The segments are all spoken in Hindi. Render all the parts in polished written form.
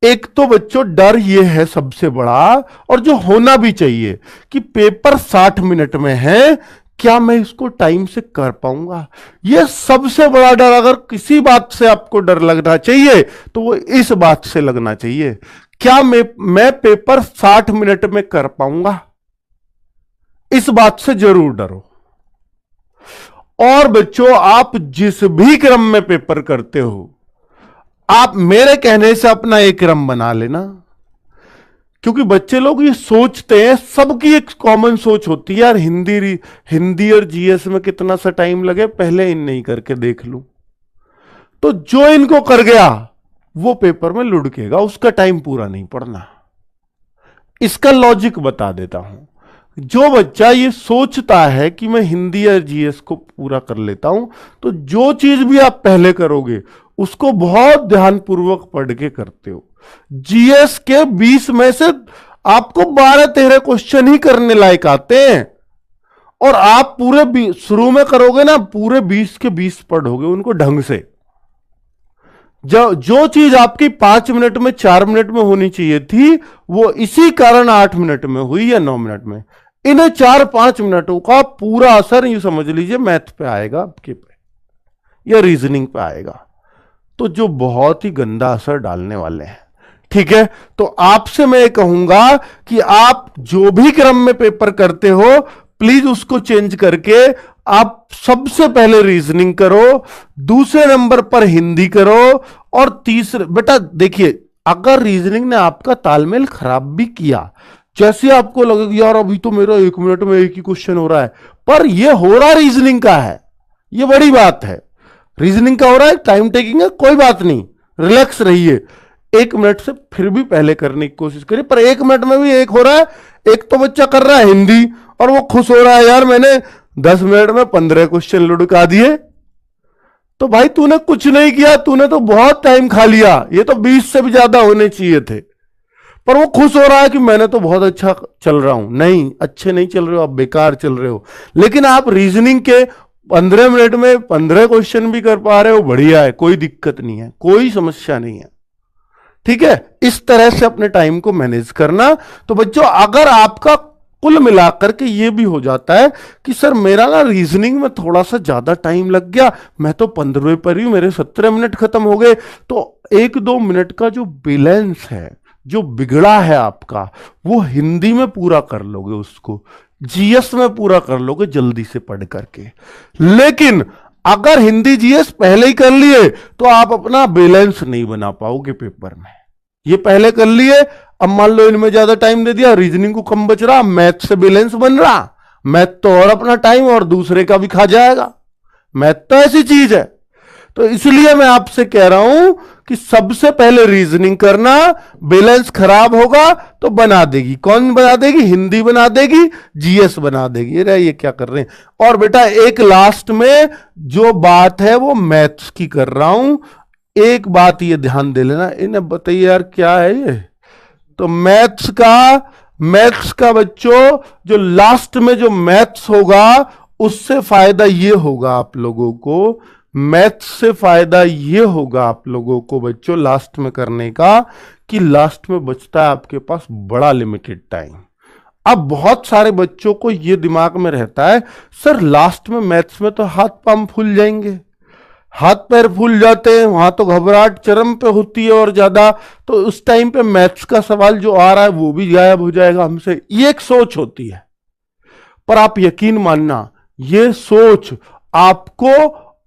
एक तो बच्चों डर ये है सबसे बड़ा, और जो होना भी चाहिए, कि पेपर 60 मिनट में है, क्या मैं इसको टाइम से कर पाऊंगा। यह सबसे बड़ा डर, अगर किसी बात से आपको डर लगना चाहिए तो वो इस बात से लगना चाहिए, क्या मैं पेपर 60 मिनट में कर पाऊंगा। इस बात से जरूर डरो। और बच्चों, आप जिस भी क्रम में पेपर करते हो, आप मेरे कहने से अपना एक क्रम बना लेना। क्योंकि बच्चे लोग ये सोचते हैं, सबकी एक कॉमन सोच होती है, यार हिंदी और जीएस में कितना सा टाइम लगे, पहले इन नहीं करके देख लूं। तो जो इनको कर गया वो पेपर में लुढ़केगा, उसका टाइम पूरा नहीं पड़ना। इसका लॉजिक बता देता हूं। जो बच्चा ये सोचता है कि मैं हिंदी या जीएस को पूरा कर लेता हूं, तो जो चीज भी आप पहले करोगे उसको बहुत ध्यानपूर्वक पढ़ के करते हो। जीएस के 20 में से आपको 12-13 क्वेश्चन ही करने लायक आते हैं, और आप पूरे शुरू में करोगे ना, पूरे 20 के 20 पढ़ोगे उनको ढंग से। जो चीज आपकी 5 मिनट में 4 मिनट में होनी चाहिए थी, वो इसी कारण 8 मिनट में हुई या 9 मिनट में। इन्हें 4-5 मिनटों का पूरा असर यूं समझ लीजिए मैथ पे आएगा आपके पे, या रीजनिंग पे आएगा, तो जो बहुत ही गंदा असर डालने वाले हैं। ठीक है, तो आपसे मैं कहूंगा कि आप जो भी क्रम में पेपर करते हो, प्लीज उसको चेंज करके आप सबसे पहले रीजनिंग करो, दूसरे नंबर पर हिंदी करो, और तीसरे, बेटा देखिए, अगर रीजनिंग ने आपका तालमेल खराब भी किया, जैसे आपको लगे कि यार अभी तो मेरा 1 मिनट में एक ही क्वेश्चन हो रहा है, पर यह हो रहा रीजनिंग का है, यह बड़ी बात है। रीजनिंग का हो रहा है, टाइम टेकिंग है, कोई बात नहीं, रिलैक्स रहिए। 1 मिनट से फिर भी पहले करने की कोशिश करिए, पर 1 मिनट में भी एक हो रहा है। एक तो बच्चा कर रहा है हिंदी और वो खुश हो रहा है, यार मैंने 10 मिनट में 15 क्वेश्चन लुढ़का दिए। तो भाई तूने कुछ नहीं किया, तूने तो बहुत टाइम खा लिया, ये तो 20 से भी ज्यादा होने चाहिए थे। पर वो खुश हो रहा है कि मैंने तो बहुत अच्छा चल रहा हूं। नहीं, अच्छे नहीं चल रहे हो आप, बेकार चल रहे हो। लेकिन आप रीजनिंग के 15 मिनट में 15 क्वेश्चन भी कर पा रहे हो, बढ़िया है, कोई दिक्कत नहीं है, कोई समस्या नहीं है। ठीक है, इस तरह से अपने टाइम को मैनेज करना। तो बच्चों, अगर आपका कुल मिलाकर के ये भी हो जाता है कि सर मेरा ना रीजनिंग में थोड़ा सा ज्यादा टाइम लग गया, मैं तो 15वें पर ही, मेरे 17 मिनट खत्म हो गए, तो 1-2 मिनट का जो बैलेंस है, जो बिगड़ा है आपका, वो हिंदी में पूरा कर लोगे, उसको जीएस में पूरा कर लोगे जल्दी से पढ़ करके। लेकिन अगर हिंदी जीएस पहले ही कर लिए तो आप अपना बैलेंस नहीं बना पाओगे पेपर में। ये पहले कर लिए, अब मान लो इनमें ज्यादा टाइम दे दिया, रीजनिंग को कम बच रहा, मैथ से बैलेंस बन रहा, मैथ तो और अपना टाइम और दूसरे का भी खा जाएगा। मैथ तो ऐसी चीज है। तो इसलिए मैं आपसे कह रहा हूं कि सबसे पहले रीजनिंग करना। बैलेंस खराब होगा तो बना देगी, कौन बना देगी? हिंदी बना देगी, जीएस बना देगी। ये क्या कर रहे हैं। और बेटा एक लास्ट में जो बात है वो मैथ्स की कर रहा हूं, एक बात ये ध्यान दे लेना। इन्हें बताइए यार क्या है ये। तो मैथ्स का बच्चों जो लास्ट में जो मैथ्स होगा उससे फायदा ये होगा आप लोगों को, मैथ्स से फायदा ये होगा आप लोगों को बच्चों लास्ट में करने का, कि लास्ट में बचता है आपके पास बड़ा लिमिटेड टाइम। अब बहुत सारे बच्चों को ये दिमाग में रहता है, सर लास्ट में मैथ्स में तो हाथ पांव फूल जाएंगे, हाथ पैर फूल जाते हैं, वहां तो घबराहट चरम पे होती है और ज्यादा, तो उस टाइम पे मैथ्स का सवाल जो आ रहा है वो भी गायब हो जाएगा हमसे। ये एक सोच होती है। पर आप यकीन मानना, ये सोच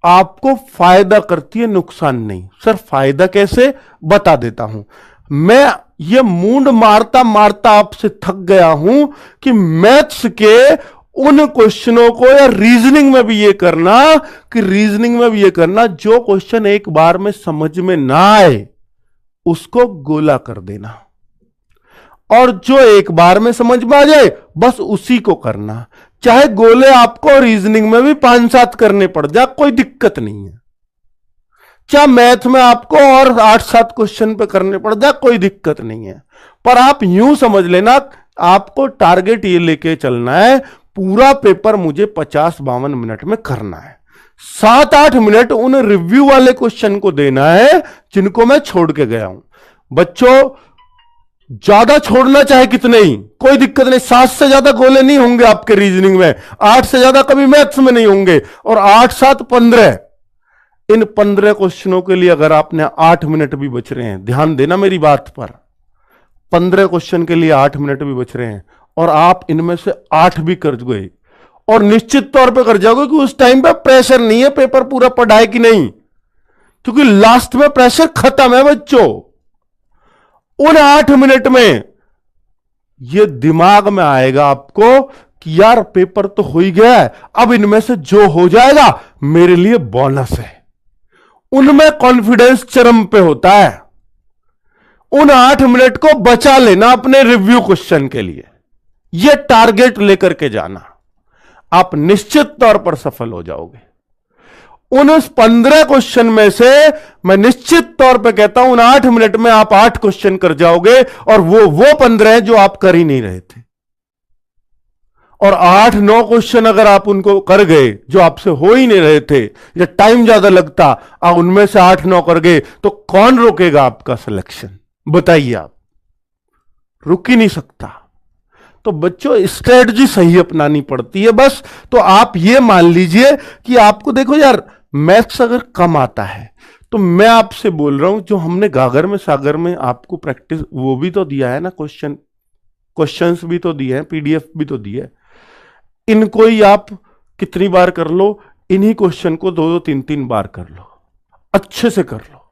आपको फायदा करती है, नुकसान नहीं। सर फायदा कैसे, बता देता हूं। मैं ये मूंड मारता मारता आपसे थक गया हूं कि मैथ्स के उन क्वेश्चनों को, या रीजनिंग में भी ये करना जो क्वेश्चन एक बार में समझ में ना आए उसको गोला कर देना, और जो एक बार में समझ में आ जाए बस उसी को करना। चाहे गोले आपको रीजनिंग में भी 5-7 करने पड़ जाए, कोई दिक्कत नहीं है। चाहे मैथ में आपको और 8-7 क्वेश्चन पे करने पड़ जाए, कोई दिक्कत नहीं है। पर आप यूं समझ लेना, आपको टारगेट ये लेके चलना है, पूरा पेपर मुझे 50-52 मिनट में करना है। 7-8 मिनट उन रिव्यू वाले क्वेश्चन को देना है जिनको मैं छोड़ के गया हूं। बच्चों ज्यादा छोड़ना चाहे कितने ही कोई दिक्कत नहीं, 7 से ज्यादा गोले नहीं होंगे आपके रीजनिंग में, 8 से ज्यादा कभी मैथ्स में नहीं होंगे, और 8 7 15, इन 15 क्वेश्चनों के लिए अगर आपने 8 मिनट भी बच रहे हैं, ध्यान देना मेरी बात पर, 15 क्वेश्चन के लिए 8 मिनट भी बच रहे हैं और आप इनमें से 8 भी कर गए, और निश्चित तौर पे कर जाओगे कि उस टाइम पे प्रेशर नहीं है पेपर पूरा पढ़ा है कि नहीं, क्योंकि लास्ट में प्रेशर खत्म है बच्चों। उन 8 मिनट में यह दिमाग में आएगा आपको कि यार पेपर तो हो ही गया है, अब इनमें से जो हो जाएगा मेरे लिए बोनस है। उनमें कॉन्फिडेंस चरम पे होता है। उन 8 मिनट को बचा लेना अपने रिव्यू क्वेश्चन के लिए, यह टारगेट लेकर के जाना, आप निश्चित तौर पर सफल हो जाओगे। उन 15 क्वेश्चन में से मैं निश्चित तौर पे कहता हूं उन 8 मिनट में आप 8 क्वेश्चन कर जाओगे, और वो 15 हैं जो आप कर ही नहीं रहे थे। और 8-9 क्वेश्चन अगर आप उनको कर गए जो आपसे हो ही नहीं रहे थे या टाइम ज्यादा लगता, आप उनमें से 8-9 कर गए, तो कौन रोकेगा आपका सिलेक्शन? बताइए, आप रुक ही नहीं सकता। तो बच्चों स्ट्रेटजी सही अपनानी पड़ती है बस। तो आप ये मान लीजिए कि आपको देखो यार मैथ्स अगर कम आता है, तो मैं आपसे बोल रहा हूं जो हमने गागर में सागर में आपको प्रैक्टिस वो भी तो दिया है ना, क्वेश्चंस भी तो दिए हैं, पीडीएफ भी तो दी है, इनको ही आप कितनी बार कर लो, इन्हीं क्वेश्चन को 2-2 3-3 बार कर लो, अच्छे से कर लो,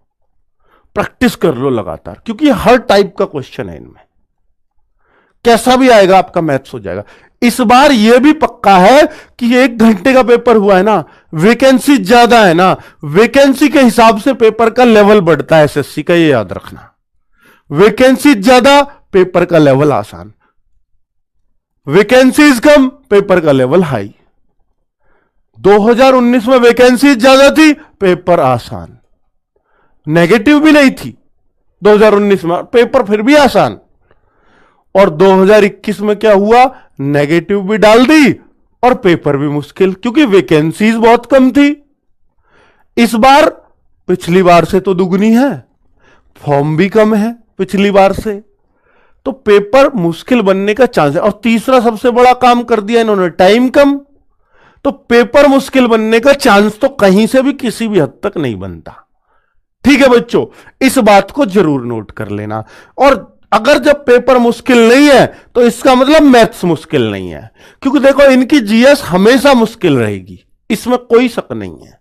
प्रैक्टिस कर लो लगातार, क्योंकि हर टाइप का क्वेश्चन है इनमें, कैसा भी आएगा आपका मैथ्स हो जाएगा। इस बार यह भी पक्का है कि 1 घंटे का पेपर हुआ है ना, वैकेंसी ज्यादा है ना, वैकेंसी के हिसाब से पेपर का लेवल बढ़ता है एसएससी का, ये याद रखना। वैकेंसी ज्यादा पेपर का लेवल आसान, वैकेंसीज कम पेपर का लेवल हाई। 2019 में वैकेंसी ज्यादा थी, पेपर आसान, नेगेटिव भी नहीं थी 2019 में, पेपर फिर भी आसान। और 2021 में क्या हुआ, नेगेटिव भी डाल दी और पेपर भी मुश्किल, क्योंकि वैकेंसीज बहुत कम थी। इस बार पिछली बार से तो दुगनी है, फॉर्म भी कम है पिछली बार से, तो पेपर मुश्किल बनने का चांस है। और तीसरा सबसे बड़ा काम कर दिया इन्होंने, टाइम कम, तो पेपर मुश्किल बनने का चांस तो कहीं से भी किसी भी हद तक नहीं बनता। ठीक है बच्चों, इस बात को जरूर नोट कर लेना। और अगर जब पेपर मुश्किल नहीं है तो इसका मतलब मैथ्स मुश्किल नहीं है, क्योंकि देखो इनकी जीएस हमेशा मुश्किल रहेगी, इसमें कोई शक नहीं है।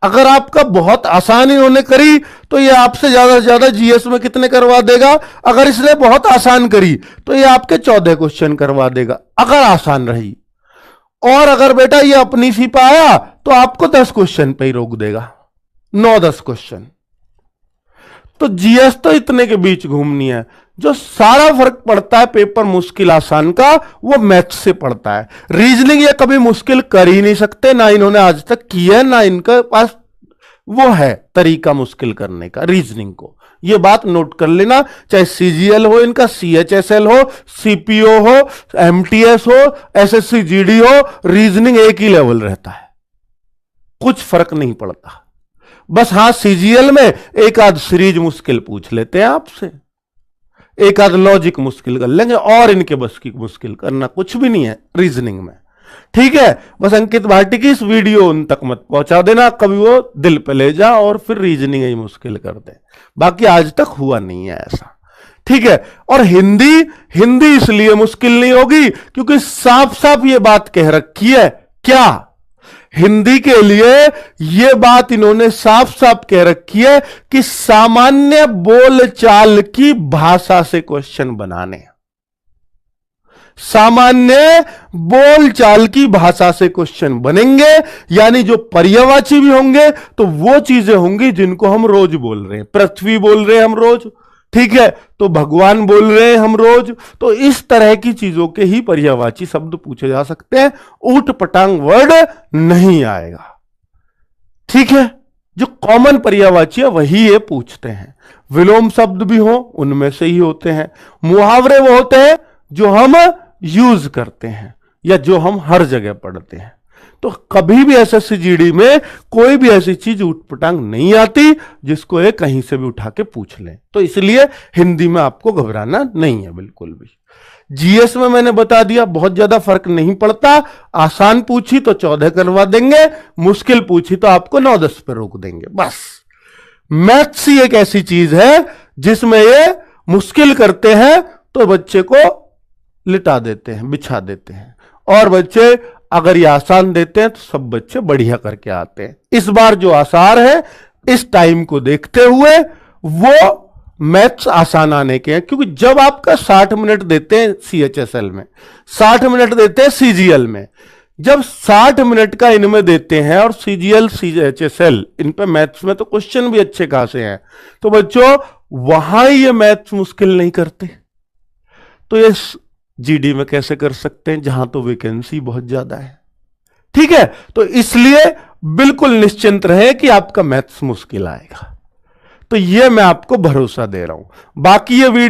अगर आपका बहुत आसान इन्होंने करी तो ये आपसे ज्यादा से ज्यादा जीएस में कितने करवा देगा, अगर इसने बहुत आसान करी तो ये आपके 14 क्वेश्चन करवा देगा अगर आसान रही, और अगर बेटा ये अपनी सी पाया तो आपको 10 क्वेश्चन पे ही रोक देगा, 9-10 क्वेश्चन। तो जीएस तो इतने के बीच घूमनी है। जो सारा फर्क पड़ता है पेपर मुश्किल आसान का, वो मैथ्स से पड़ता है। रीजनिंग ये कभी मुश्किल कर ही नहीं सकते, ना इन्होंने आज तक किया है, ना इनके पास वो है तरीका मुश्किल करने का रीजनिंग को। ये बात नोट कर लेना, चाहे सीजीएल हो इनका, सीएचएसएल हो, सीपीओ हो, एमटीएस हो, एसएससी जीडी हो, रीजनिंग एक ही लेवल रहता है, कुछ फर्क नहीं पड़ता। बस हां सीजीएल में एक आध सीरीज मुश्किल पूछ लेते हैं आपसे, एक आध लॉजिक मुश्किल कर लेंगे, और इनके बस की मुश्किल करना कुछ भी नहीं है रीजनिंग में। ठीक है, बस अंकित भाटी की इस वीडियो उन तक मत पहुंचा देना, कभी वो दिल पे ले जा और फिर रीजनिंग ही मुश्किल कर दे, बाकी आज तक हुआ नहीं है ऐसा। ठीक है, और हिंदी इसलिए मुश्किल नहीं होगी क्योंकि साफ साफ ये बात कह रखी है, क्या हिंदी के लिए यह बात इन्होंने साफ साफ कह रखी है कि सामान्य बोलचाल की भाषा से क्वेश्चन बनाने, सामान्य बोलचाल की भाषा से क्वेश्चन बनेंगे, यानी जो पर्यायवाची भी होंगे तो वो चीजें होंगी जिनको हम रोज बोल रहे हैं। पृथ्वी बोल रहे हैं हम रोज, ठीक है, तो भगवान बोल रहे हैं हम रोज, तो इस तरह की चीजों के ही पर्यायवाची शब्द पूछे जा सकते हैं, ऊट पटांग वर्ड नहीं आएगा। ठीक है, जो कॉमन पर्यायवाची है वही ये पूछते हैं। विलोम शब्द भी हो उनमें से ही होते हैं, मुहावरे वो होते हैं जो हम यूज करते हैं या जो हम हर जगह पढ़ते हैं। तो कभी भी एसएससी जीडी में कोई भी ऐसी चीज उठपटांग नहीं आती जिसको ये कहीं से भी उठा के पूछ लें। तो इसलिए हिंदी में आपको घबराना नहीं है बिल्कुल भी। जीएस में मैंने बता दिया बहुत ज्यादा फर्क नहीं पड़ता, आसान पूछी तो 14 करवा देंगे, मुश्किल पूछी तो आपको 9-10 पे रोक देंगे बस। मैथ्स ही एक ऐसी चीज है जिसमें ये मुश्किल करते हैं तो बच्चे को लिटा देते हैं, बिछा देते हैं, और बच्चे अगर ये आसान देते हैं तो सब बच्चे बढ़िया करके आते हैं। इस बार जो आसार है इस टाइम को देखते हुए वो मैथ्स आसान आने के हैं, क्योंकि जब आपका 60 मिनट देते हैं सीएचएसएल में, 60 मिनट देते हैं सीजीएल में, जब 60 मिनट का इनमें देते हैं और सीजीएल सीएचएसएल इन पे मैथ्स में तो क्वेश्चन भी अच्छे खासे हैं, तो बच्चों वहां ये मैथ्स मुश्किल नहीं करते, तो ये जीडी में कैसे कर सकते हैं जहां तो वैकेंसी बहुत ज्यादा है। ठीक है, तो इसलिए बिल्कुल निश्चिंत रहे कि आपका मैथ्स मुश्किल आएगा, तो ये मैं आपको भरोसा दे रहा हूं। बाकी ये वीडियो